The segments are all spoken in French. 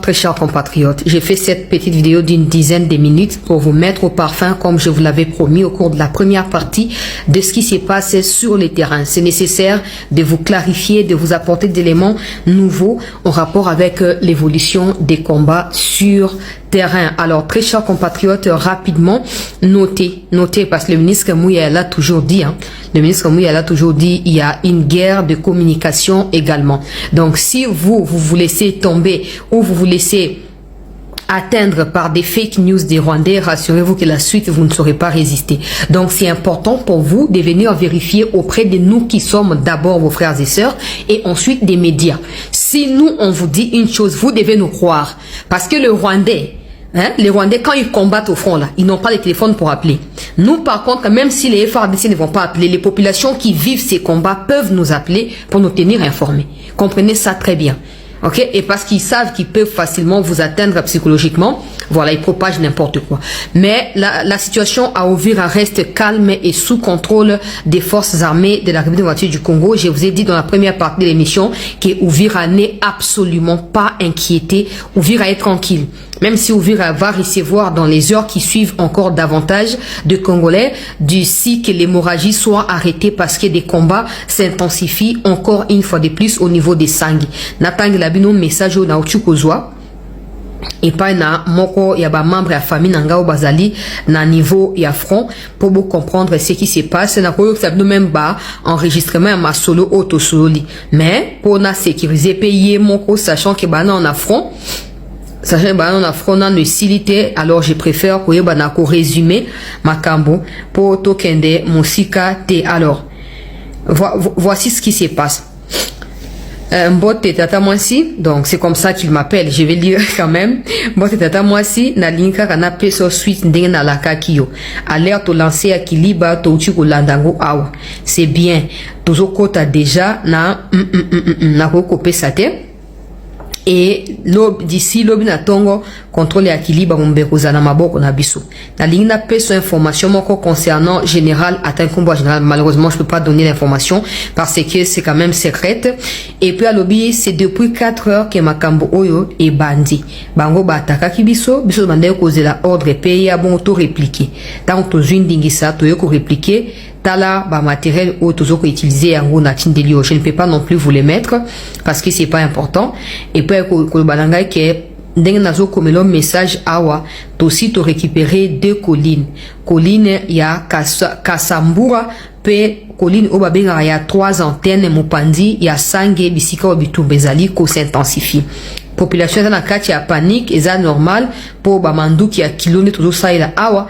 Très chers compatriotes, j'ai fait cette petite vidéo d'une dizaine de minutes pour vous mettre au parfum comme je vous l'avais promis au cours de la première partie de ce qui s'est passé sur le terrain. C'est nécessaire de vous clarifier, de vous apporter des éléments nouveaux en rapport avec l'évolution des combats sur terrain. Alors, très chers compatriotes, rapidement, notez parce que le ministre Mouya l'a toujours dit, le ministre Mouya l'a toujours dit, il y a une guerre de communication également. Donc, si vous vous laissez tomber ou vous vous laissez atteindre par des fake news des Rwandais, rassurez-vous que la suite, vous ne saurez pas résister. Donc, c'est important pour vous de venir vérifier auprès de nous qui sommes d'abord vos frères et sœurs et ensuite des médias. Si nous, on vous dit une chose, vous devez nous croire. Parce que le Rwandais, les Rwandais, quand ils combattent au front, là, ils n'ont pas les téléphones pour appeler. Nous, par contre, même si les FARDC ne vont pas appeler, les populations qui vivent ces combats peuvent nous appeler pour nous tenir informés. Comprenez ça très bien. Ok? Et parce qu'ils savent qu'ils peuvent facilement vous atteindre psychologiquement, voilà, ils propagent n'importe quoi. Mais la situation à Uvira reste calme et sous contrôle des forces armées de la République démocratique du Congo. Je vous ai dit dans la première partie de l'émission que Uvira n'est absolument pas inquiété. Uvira est tranquille. Même si Uvira va recevoir dans les heures qui suivent encore davantage de Congolais, d'ici que l'hémorragie soit arrêtée parce que des combats s'intensifient encore une fois de plus au niveau des Sangi. Natang labino message na uchukozwa. Et pas na moko ya ba membre ya famille nangao bazali na niveau ya front pour vous comprendre ce qui se passe na koyo sabino même ba enregistrement ya ma solo auto sololi. Mais pour na sécuriser payer moko sachant que ba na en front. Sachez bah on a front de silité, alors je préfère que banako résumer makambo pour tokende musika te. Alors voici ce qui se passe. Mbote tata mwasi, donc c'est comme ça qu'il m'appelle, je vais lire quand même. Mbote tata mwasi na linka kana peso suite ndenge na laka kiyo. Alerte au lancer à Kiliba to uchiku landango awa. C'est bien. Tozo kota déjà na ko pesa te. Et d'ici lobi na tongo contrôle ya Kiliba mbeko na maboko na biso. Na ligne na peso information moko concernant général atteint combat général. Malheureusement, je peux pas donner l'information parce que c'est quand même secrète. Et puis à lobby, c'est depuis 4 heures que makambo oyo et bandi. Bango ba ataka biso bande causer la ordre pays a bon auto répliquer. Tant to zindingisa to yoko répliquer. Tala ba matériel ou toujours utiliser en gros natindelio. Je ne peux pas non plus vous les mettre parce que c'est pas important. Et puis ko balanga que ndenge nazo komelo message awa to si to récupérer 2 collines. Colline ya Kasambura pe colline obabenga ya 3 antennes mopandi ya sange bisika obitumbezali ko s'intensifie. Population na kati ya panique eza normal pour ba manduki ya kilomètre to saila awa.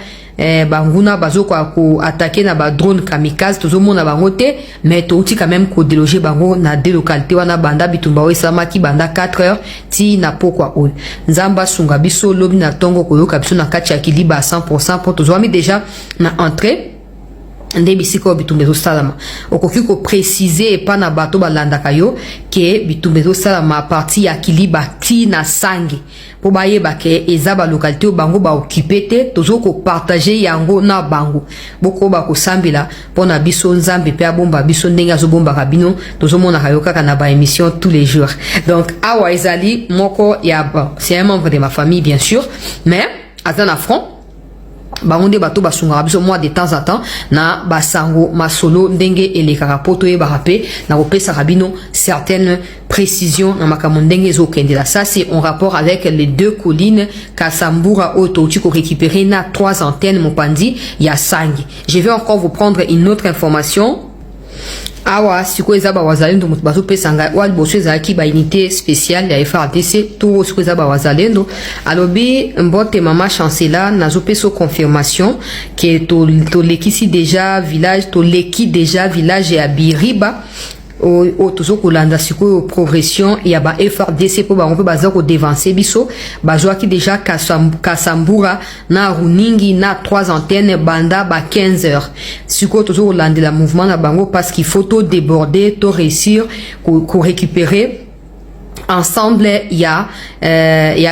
Banguna bazo ko attaquer na ba drone kamikaze tozo mona bango te mais to uti quand même ko déloger bango na délocalité wana banda bitumba oisama ki banda 4 heures ti na pokwa o nzamba sunga biso lobi na tongo ko yoka biso na kati ya Kiliba 100% pour tozo ami déjà na entrée nde bisiko bitumbezo salama okoki ko préciser pa na bato balandaka yo ke bitumbezo salama parti ya Kiliba ti na sangi po bayeba ke eza ba localité bango ba occuper te tozo ko partager yango na bango boko ba ko sambila pona biso nzambe pe abomba biso ndenga zo bomba kabino tozo mona kayoka kana ba émission tous les jours. Donc awa ezali moko ya c'est un membre de ma famille bien sûr mais azana front bangonde bato basunga biso moi de temps en temps na basango masolo ndenge elekaka poto e barape na kopesa rabino certaines précisions na makambo ndenge ezokendela. Ça c'est en rapport avec les 2 collines Kasambura auto tu ko récupérer na 3 antennes mopandi ya sangi. Je vais encore vous prendre une autre information. Awa siko ezaba wazalendo mutu bazo pesanga wali boso ezaki ba unité spéciale ya FARDC to siko ezaba wazalendo alobi mbote mama chancela nazo peso confirmation que to lekisi déjà village to leki déjà village ya Biriba o tozo kolanda siko progression ya ba FARDC po ba on peut baza ko devancer biso bazwa ki déjà Kasambura na Runingi na 3 antennes banda ba 15 heures siko tozo kolanda la mouvement na bango parce qu'il faut tout déborder tout réussir ko récupérer ensemble ya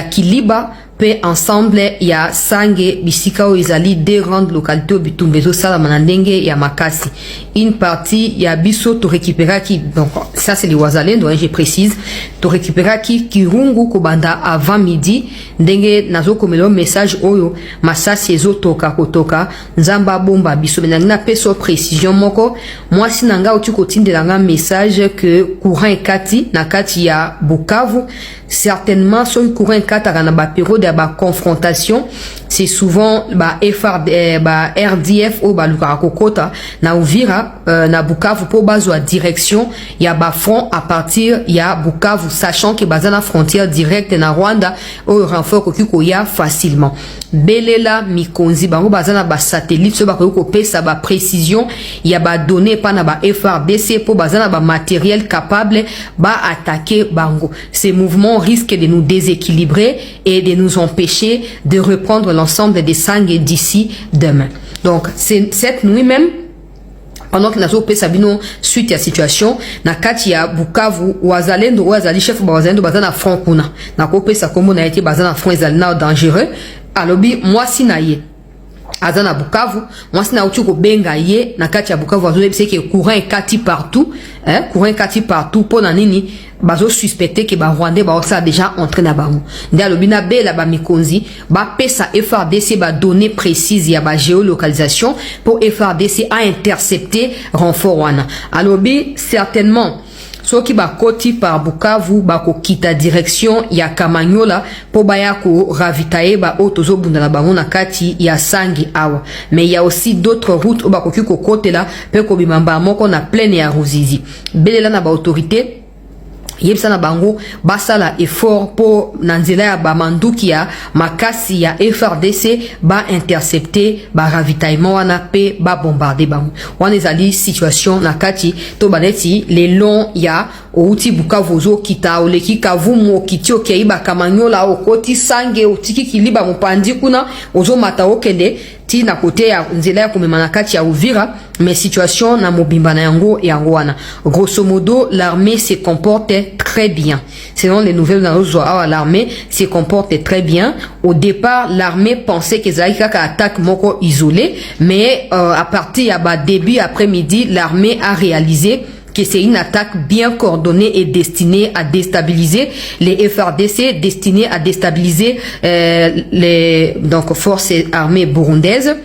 Kiliba pe ensemble ya sange bisika o ezali deux grandes localités bitumbezo sala manandenge ya makasi. Une partie ya biso to récupérer qui, donc ça c'est les Wazalendo, hein, je précise, to récupérer qui Kirungu kobanda avant midi ndenge nazo komelo message oyo masasi ezo toka kotoka nzamba bomba biso menangina peso précision moko moi sinanga uti kotindelanga message que courant kati na kati ya Bukavu certainement son courant kata na ba période ya ba confrontation c'est souvent ba RDF ou ba lukara kokota na Uvira na Bukavu po bazwa direction ya ba front à partir ya Bukavu sachant que bazana frontière directe na Rwanda au renfort ko ya facilement belela mikonzi bango bazana ba satellite so ba ko pesa ba précision ya ba données pa na ba FRDC po bazana ba matériel capable ba attaquer bango. Ces mouvements risquent de nous déséquilibrer et de nous empêcher de reprendre l'ensemble des sangs d'ici demain. Donc c'est cette nuit même pendant que nazo pesa bino suite à situation na kati ya Bukavu Wazalendo wazali chef ba Wazalendo bazana front kuna na ko pesa kombo na été bazana front ezali dangereux alobi moi sinaye azana Bukavu moi sina uti ko benga ye na kati ya Bukavu azo c'est que courant kati partout hein courant kati partout pona nini bazo suspecter que ba Rwandais ba ça déjà entré na bango ndia alobi na bela ba mikonzi ba pesa FRDC ba données précises ya ba géolocalisation pour FRDC a intercepté renfort wana alobi certainement so ki ba koti par Bukavu ba ko kita direction ya Kamanyola po ba ya ko ravitailler ba otozo bunda la bango na kati ya sangi awa mais il y a aussi d'autres routes ba ko ki ko kote la pe ko bimamba moko na plaine ya Ruzizi belela na ba autorité yebisa na bango basala effort pour nanzela ya ba manduki ya makasi ya FRDC ba intercepter ba ravitaillement wana pe ba bombarder bango wana ezali situation na kati to baneti le long ya outi Bukavu zo kita oleki kavumo kitio keiba Kamanyola okoti sange otiki kiliba mopandi kuna ozo mata okende ti na kote ya nzela ya komemana kati ya Uvira mais situation na mobimba na yango wana grosso modo l'armée se comporte très bien selon les nouvelles dans l'armée se comporte très bien au départ l'armée pensait que ça kaka attaque moko isolée mais à partir ya ba début après-midi l'armée a réalisé que c'est une attaque bien coordonnée et destinée à déstabiliser les FRDC, destinée à déstabiliser les donc forces armées burundaises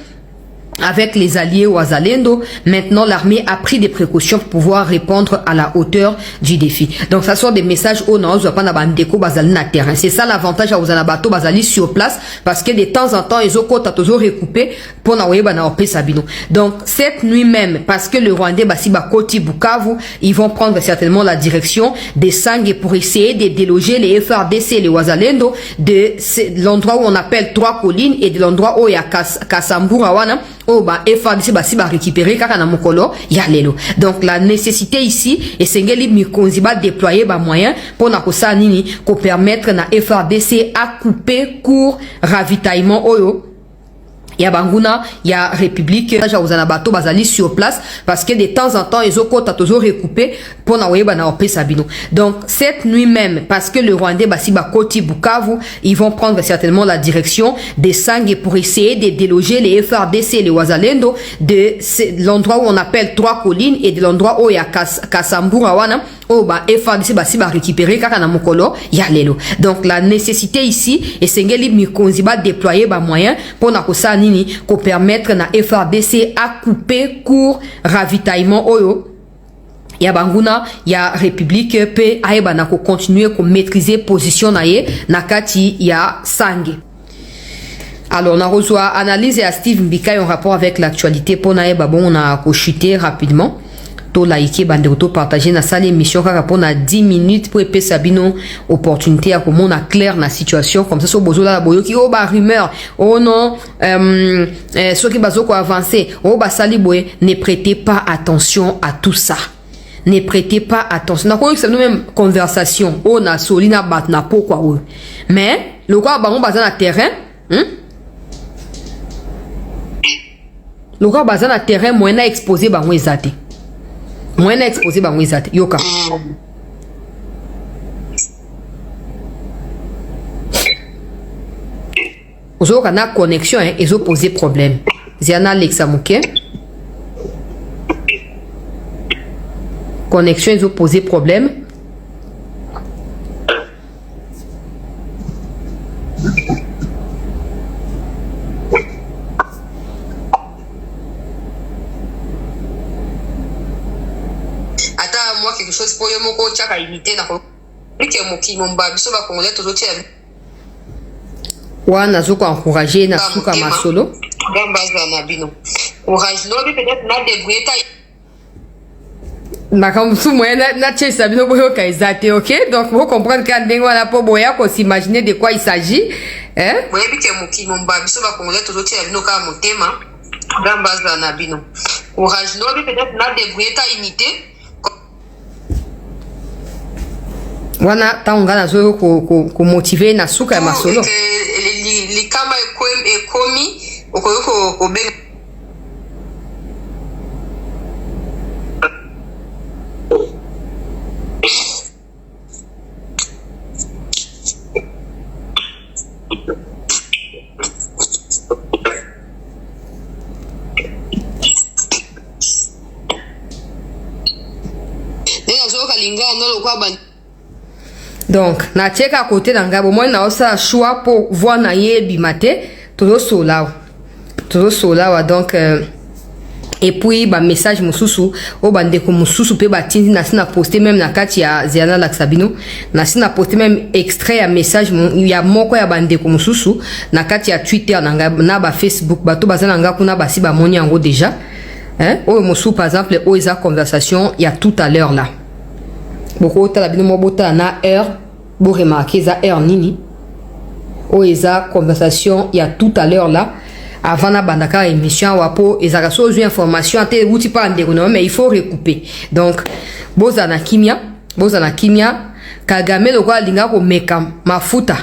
avec les alliés Wazalendo. Maintenant, l'armée a pris des précautions pour pouvoir répondre à la hauteur du défi. Donc, ça sort des messages au non, pas na bandeko bazali na terrain. C'est ça l'avantage à Ozanabato bazali sur place parce que de temps en temps, ils ont toujours recoupé pour na weba na opé sabino. Donc, cette nuit même, parce que le Rwandais basiba koti Bukavu, ils vont prendre certainement la direction des Sangue pour essayer de déloger les FRDC et les Wazalendo de l'endroit où on appelle Trois Collines et de l'endroit où il y a Kasambura wana. Oh bah FRDC basi ba récupérer kaka na mokolo ya lelo. Donc la nécessité ici et sengeli mikonzi ba déployer ba moyens pour na kosa nini ko permettre na FRDC à couper court ravitaillement oyo ya banguna ya République ja uzana bato bazali sur place parce que de temps en temps ils ont toujours recoupé pour na weba na opé sabino. Donc cette nuit même parce que le Rwandais basiba koti Bukavu ils vont prendre certainement la direction des Sangue pour essayer de déloger les FRDC et les Wazalendo de l'endroit où on appelle Trois Collines et de l'endroit où il y a Kasambura wana oh bah FRDC basiba récupérer kaka na mokolo ya lelo. Donc la nécessité ici et sengeli mikonzi ba déployer ba moyens pour na kosa pour permettre na FRDC à couper court ravitaillement oyo ya banguna ya République pe aeba na ko continuer ko maîtriser position na ye na kati ya Sange. Alors on a reçu analyse à Steve Mbika en rapport avec l'actualité pour na eba bon on a ko chuter rapidement to liker bande auto partager na salle émission kaka pour na 10 minutes pour épée sabino opportunité à comment on a clair na situation comme ça so bozola la boyo ki oh ba rumeur oh non ceux qui bazo ko avancer oh ba sali boye ne prêtez pas attention à tout ça. Ne prêtez pas attention. Na ko c'est nous même conversation oh na solina bat na pourquoi oh mais le quoi bango baza na terrain le quoi baza na terrain moyen à exposer bango ezate moyen à exposer bango ezate yoka Aux autres, on a connexion, hein, ils ont posé problème. Ziana Lexamouké. Connexion, ils ont posé problème. Attends, moi, quelque chose pour mon coach à imiter. Ouais, nazo ko encourager na suka masolo. Courage, non, peut-être na débrouiller ta. Makamsu moyen na chez Sabino boyo kaizate, ok? Donc vous comprenez quand dengo na po boya ko s'imaginer de quoi il s'agit, hein? Boya bike moki momba biso ba congolais toujours tia bino ka motema. Gambaza na bino. Courage, non, peut-être na débrouiller ta imiter. Wana taunga na zo ko motiver na suka ya masolo. Les kama ekomi ko ben. Donc, na tcheka à côté d'Angabo, moi, na osa choix pour voir na yebi maté, todo solao. Donc, et puis, bah, message mususu, o bande ko mususu pe ba tindi na sina posté même na kati ya Ziana Laksabino, na sina posté même extrait ya message, ya moko ya bande ko mususu, na kati ya Twitter, na ba Facebook, ba to bazana nga kuna ba si ba moni yango déjà. Hein? O musu par exemple, o eza conversation, il y a tout à l'heure là. Boko ta la bino mo bota na heure, bo remarquer za heure nini. O eza conversation, il y a tout à l'heure là. Avant la bandaka émission wapo ezaka sozu information ate outi pa ndeko non mais il faut recouper. Donc bozana kimia Kagame lokwa linga ko meka mafuta.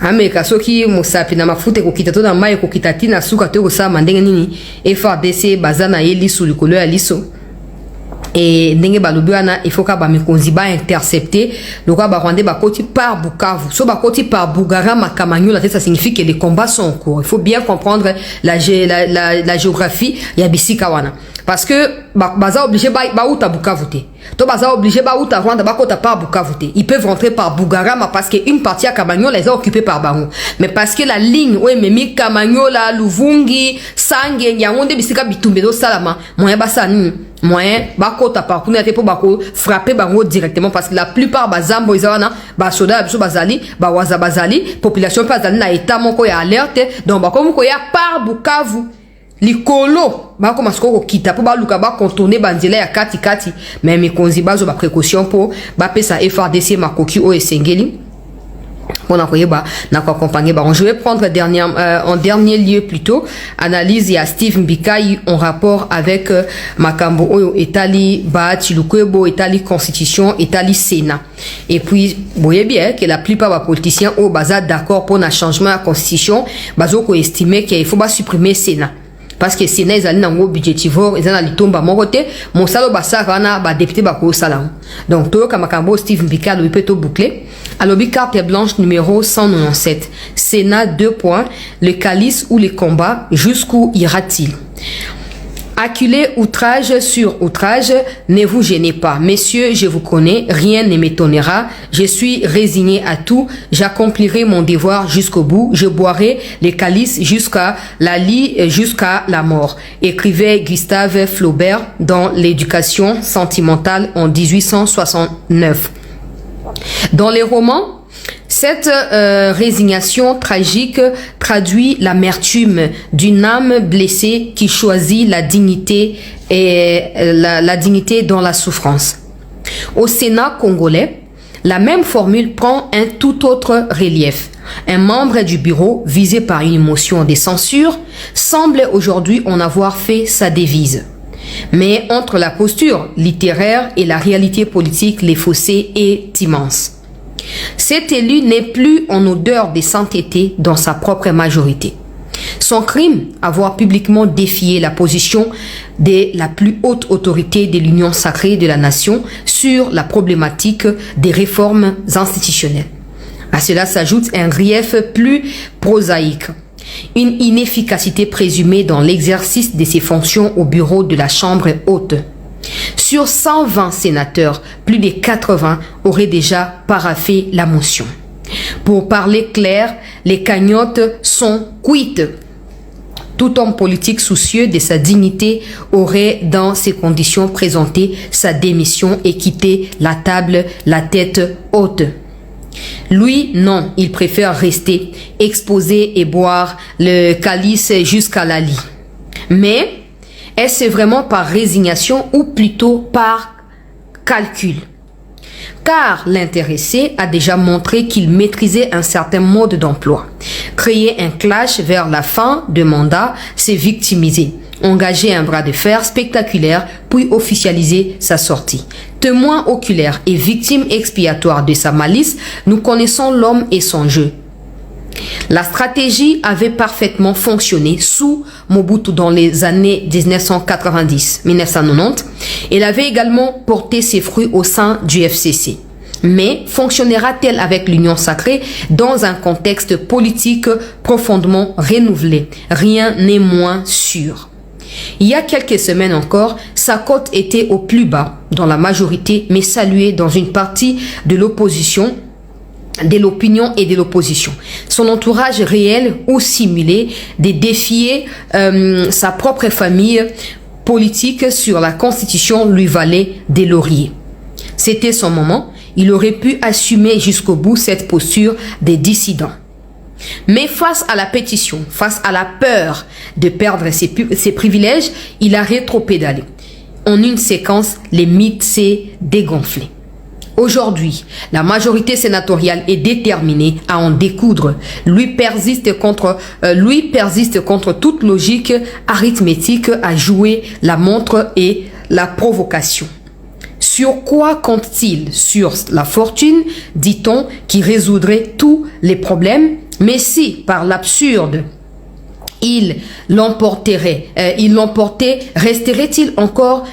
Ameka soki musapi na mafuta ko kita to na mai ko kitati na suka to ko sa mandenge nini FRDC bazana yeli sous le colère liso. Et ndenge balobi wana il faut ka ba mikonzi ba intercepter lokwa ba rwandais ba koti par Bukavu so ba koti par Bugara Makamanyola, ça signifie que les combats sont en cours. Il faut bien comprendre la géographie ya bisika wana parce que baza obligé ba uta Bukavu te to baza obligé ba uta Rwanda ba kota par Bukavu te. Ils peuvent rentrer par Bugarama parce que une partie à Kamanyola les a occupée par Bango, mais parce que la ligne ouais memi Kamanyola Luvungi Sange Nyangonde bisika bitumbe do salama moyen basa ni moyen bakota par kuna te po bako frapper bango directement parce que la plupart bazambo izana ba soda biso bazali ba waza bazali population bazali na état moko ya alerte donc bako moko ya par Bukavu likolo bako masoko kita po baluka ba contourner banzela ya kati mais mikonzi bazo ba précaution po ba pesa FRDC makoki o esengeli. On a accompagné. Je vais prendre en dernier lieu plutôt analyse à Steve Mbikai en rapport avec Makambo Oyo Etali Baati Lukwebo Etali Constitution Etali Sénat. Et puis vous voyez bien que la plupart des politiciens au basa d'accord pour un changement à la constitution, baso ko estimer qu'il faut pas supprimer Sénat. Parce que Sénat ils allaient dans le budgetivore, ils allaient tomber à mon côté, mon salo basa rana ba député ba ko salam. Donc tout comme Makambo Steve Mbikai le peut boucler. Alors, carte blanche numéro 197. Sénat 2 points. Le calice ou les combats, jusqu'où ira-t-il? Acculé outrage sur outrage, ne vous gênez pas. Messieurs, je vous connais, rien ne m'étonnera. Je suis résigné à tout. J'accomplirai mon devoir jusqu'au bout. Je boirai les calices jusqu'à la lie, jusqu'à la mort. Écrivait Gustave Flaubert dans L'éducation sentimentale en 1869. Dans les romans, cette résignation tragique traduit l'amertume d'une âme blessée qui choisit la dignité et la dignité dans la souffrance. Au Sénat congolais, la même formule prend un tout autre relief. Un membre du bureau, visé par une motion de censure, semble aujourd'hui en avoir fait sa devise. Mais entre la posture littéraire et la réalité politique, le fossé est immense. Cet élu n'est plus en odeur de sainteté dans sa propre majorité. Son crime, avoir publiquement défié la position de la plus haute autorité de l'Union sacrée de la nation sur la problématique des réformes institutionnelles. À cela s'ajoute un grief plus prosaïque. Une inefficacité présumée dans l'exercice de ses fonctions au bureau de la Chambre haute. Sur 120 sénateurs, plus de 80 auraient déjà paraphé la motion. Pour parler clair, les cagnottes sont cuites. Tout homme politique soucieux de sa dignité aurait, dans ces conditions, présenté sa démission et quitté la table la tête haute. Lui, non, il préfère rester, exposer et boire le calice jusqu'à la lie. Mais est-ce vraiment par résignation ou plutôt par calcul? Car l'intéressé a déjà montré qu'il maîtrisait un certain mode d'emploi. Créer un clash vers la fin de mandat, c'est victimiser. Engager un bras de fer spectaculaire, puis officialiser sa sortie. Témoin oculaire et victime expiatoire de sa malice, nous connaissons l'homme et son jeu. La stratégie avait parfaitement fonctionné sous Mobutu dans les années 1990-1990. Elle avait également porté ses fruits au sein du FCC. Mais fonctionnera-t-elle avec l'Union sacrée dans un contexte politique profondément renouvelé? Rien n'est moins sûr. Il y a quelques semaines encore, sa cote était au plus bas dans la majorité, mais saluée dans une partie de l'opposition, de l'opinion et de l'opposition. Son entourage réel ou simulé de défier sa propre famille politique sur la Constitution lui valait des lauriers. C'était son moment. Il aurait pu assumer jusqu'au bout cette posture des dissidents. Mais face à la pétition, face à la peur de perdre ses privilèges, il a rétropédalé. En une séquence, les mythes s'est dégonflé. Aujourd'hui, la majorité sénatoriale est déterminée à en découdre. Lui persiste contre toute logique arithmétique à jouer la montre et la provocation. Sur quoi compte-t-il? Sur la fortune, dit-on, qui résoudrait tous les problèmes? Mais si, par l'absurde, il l'emportait, resterait-il encore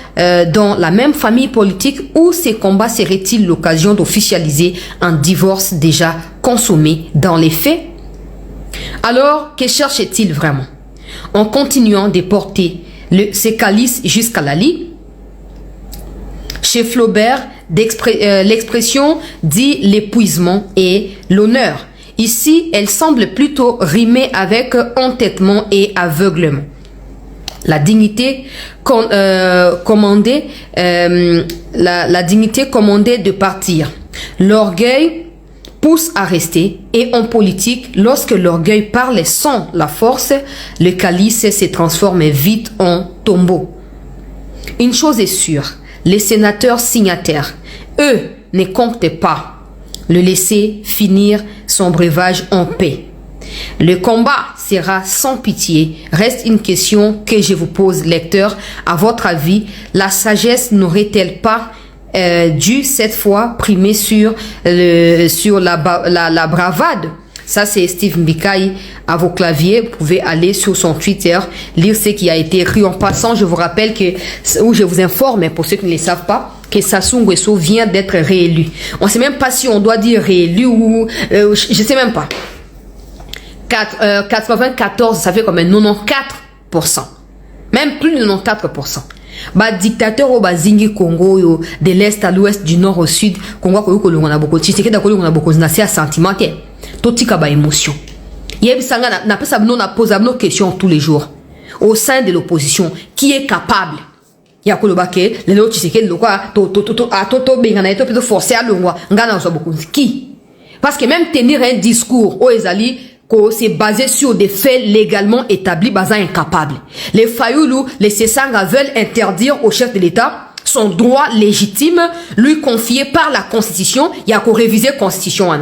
dans la même famille politique ou ces combats seraient-ils l'occasion d'officialiser un divorce déjà consommé dans les faits? Alors, que cherchait-il vraiment? En continuant de porter ses calices jusqu'à la lie? Chez Flaubert, l'expression dit l'épuisement et l'honneur. Ici, elle semble plutôt rimer avec entêtement et aveuglement. La dignité commandée de partir. L'orgueil pousse à rester et en politique, lorsque l'orgueil parle sans la force, le calice se transforme vite en tombeau. Une chose est sûre, les sénateurs signataires, eux, ne comptent pas le laisser finir son breuvage en paix. Le combat sera sans pitié. Été une question que je vous pose, lecteur. À votre avis, la sagesse n'aurait-elle pas dû cette fois primer sur la bravade? Ça, c'est Steve Mbikai à vos claviers. Vous pouvez aller sur son Twitter, lire ce qui a été écrit. En passant, je vous rappelle ou je vous informe, pour ceux qui ne le savent pas, que Sassou Nguesso vient d'être réélu. On ne sait même pas si on doit dire réélu ou... je ne sais même pas. 94, ça fait comme 94%. Même plus de 94%. Bah, dictateur au Zingi Congo, yo, de l'Est à l'Ouest, du Nord au Sud, Congo, on a beaucoup de chiséké, on a beaucoup de c'est sentimentaire. Totika ba émotion. Yeb Sanga n'a pas ça, on a posé nos questions tous les jours. Au sein de l'opposition, qui est capable? Ya kolobake, les autres chiséké, le quoi, bengana, forcer à le roi, ngana beaucoup. Qui? Parce que même tenir un discours au Ezali, c'est basé sur des faits légalement établis, basant incapable. Les Fayoulou, les Sessanga veulent interdire au chef de l'État son droit légitime, lui confié par la Constitution. Il y a qu'à réviser la Constitution.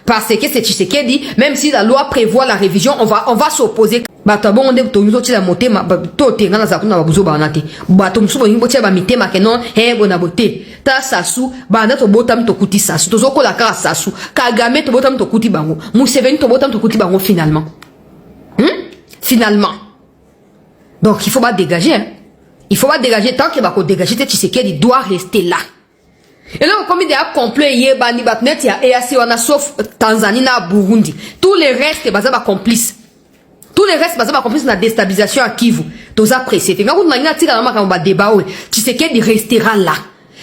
Parce que c'est Tshisekedi, même si la loi prévoit la révision, on va s'opposer. Bato on est to la moté ma to te ngana zakuna babuzo banate bato msubo yimbo tia ba mitema kenon bona bote ta sasu banda to botam to kuti sasu to zoko la kara sasu Kagame to botam to kuti bango Museveni to botam to kuti bango finalement donc il faut pas dégager il faut pas dégager tant que bako dégager Tshisekedi doit rester là. Et là, comme il y a complet, il y a bani batnet, il y a EAC, on a sauf Tanzanie, na Burundi. Tous les restes, c'est complices. Tout le reste, ça va compris la déstabilisation à Kivu. Tous appréciés. Quand vous n'avez pas de débat, tu sais qu'il restera là.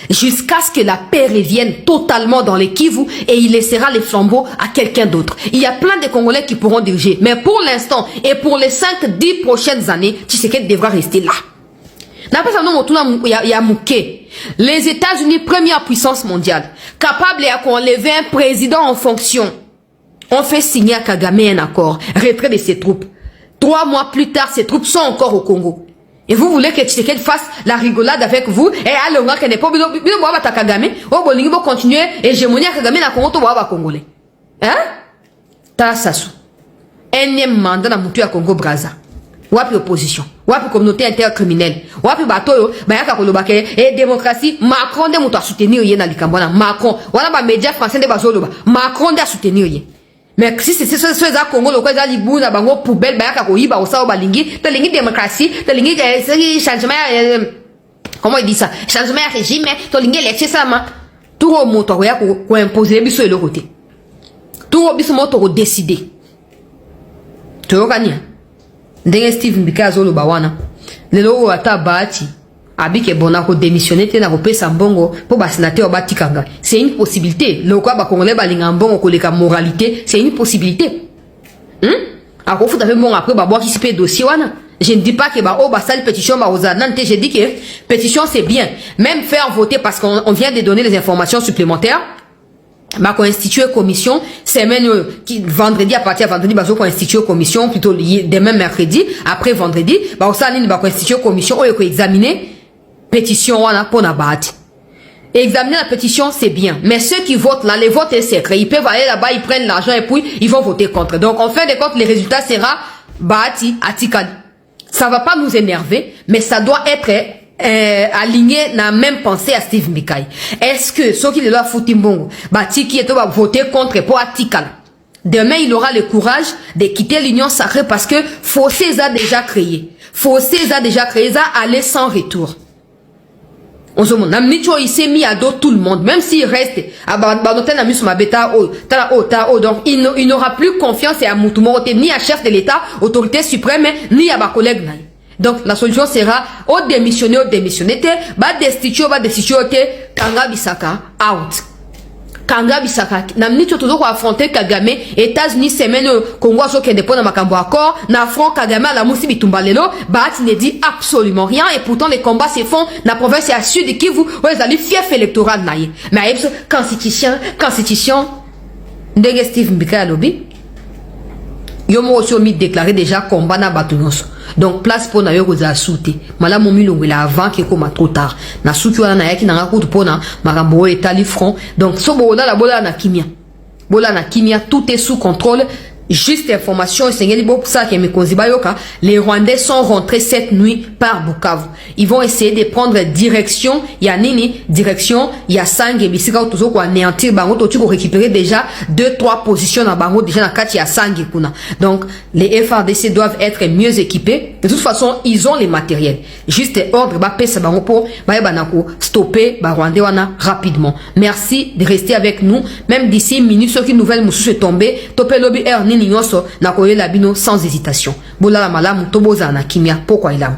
Jusqu'à ce que la paix revienne totalement dans les Kivu et il laissera les flambeaux à quelqu'un d'autre. Il y a plein de Congolais qui pourront diriger. Mais pour l'instant et pour les 5-10 prochaines années, tu sais qu'il devra rester là. Il y a Mouké. Les États-Unis, première puissance mondiale, capable d'enlever un président en fonction. On fait signer à Kagame un accord, retrait de ses troupes. 3 mois plus tard, ses troupes sont encore au Congo. Et vous voulez que Tshisekedi fasse la rigolade avec vous et alors qu'elle n'est pas bien Kagame, au Bolingi va continuer hégémonie à Kagame na Congo to wa Congolais. Hein? Ta sasu. Énième mandat na mutu ya Congo Brazza. Wapi opposition, wapi communauté intercriminelle, wapi batoyo bayaka kolobake et démocratie. Macron de mutu a soutenir yé na likambona. Macron, wana ba médias français de bazoloba. Macron de a soutenir yé. Mais si c'est ça Congo le quoi za libu na bango poubelle bayaka ko yiba osa balingi, te lingi démocratie, te lingi changement comment il dit ça? Changement de régime, te lingi élection ça ma. Tout au moto ya ko imposer biso de l'autre côté. Tout au biso moto ko décider. Tu ogani? Ndenge Steve Mbika zoloba wana. Lelo ata baati abike bona ko démissionner te na ko pesa mbongo pour ba sénateur ba tikanga. C'est une possibilité. Le quoi ba congolais ba linga mbongo ko leka moralité, c'est une possibilité. A ko futa mbongo après ba boire qui se dossier wana. Je ne dis pas que ba o ba sali pétition ba ozanante, je dis que pétition c'est bien. Même faire voter parce qu'on vient de donner les informations supplémentaires. Bah, constituer commission, semaine, qui, vendredi, à partir de vendredi, bah, constituer commission, plutôt, demain, mercredi, après vendredi, bah, ça, bah, constituer commission, ou, examiner, pétition, on a, pour na bâti. Examiner la pétition, c'est bien. Mais ceux qui votent là, les votes est secret. Ils peuvent aller là-bas, ils prennent l'argent et puis, ils vont voter contre. Donc, en fin de compte, les résultats sera, bâti, atikali. Ça va pas nous énerver, mais ça doit être, aligné na même pensée à Steve Mbikai. Est-ce que ceux qui le doivent foutre mbongo, bati qui est va voter contre pour Atikal. Demain, il aura le courage de quitter l'union sacrée parce que Fossé a déjà créé. Fossé a déjà créé, ça allait sans retour. On se demande, il s'est mis à dos tout le monde, même s'il reste, donc il n'aura plus confiance à Moutoumoro, ni à chef de l'État, autorité suprême, ni à ma collègue. Donc, la solution sera, au démissionner, destituer, Kanga Bisaka, out. Kanga Bisaka, namni toujours affronter Kagame, États-Unis, semaine, Congo, qui dépend de Makambo accord, na front Kagame, la moussi bitumbalelo, il ne dit absolument rien, et pourtant les combats se font, na province à sud, qui vous, vous allez fief électoral, naïe. Mais, constitution, ndenge Steve Mbika lobby, yomo aussi omis déclaré déjà combat na batunyonso. Donc place pour na yo za souté. Mala momi longela avant que comme trop tard. Na souki wana na yaki na ngakutu pona makambo etali front. Donc so bola la bola na kimia. Bola na kimia tout est sous contrôle. Juste information, les Rwandais sont rentrés cette nuit par Bukavu. Ils vont essayer de prendre direction, direction, Sang et Bisika Otozo pour anéantir Bango, Totu pour récupérer déjà 2-3 positions dans Bango, déjà dans Kati Sang et Kuna. Donc, les FRDC doivent être mieux équipés. De toute façon, ils ont les matériels. Juste ordre, pesa Bango pour, stopper, Rwandais wana rapidement. Merci de rester avec nous. Même d'ici une minute, ceux qui nouvelles moussous tomber, topé lobby air, nyonso na koyela bino sans hésitation. Bola la malamu toboza na kimia pokwa ilamu.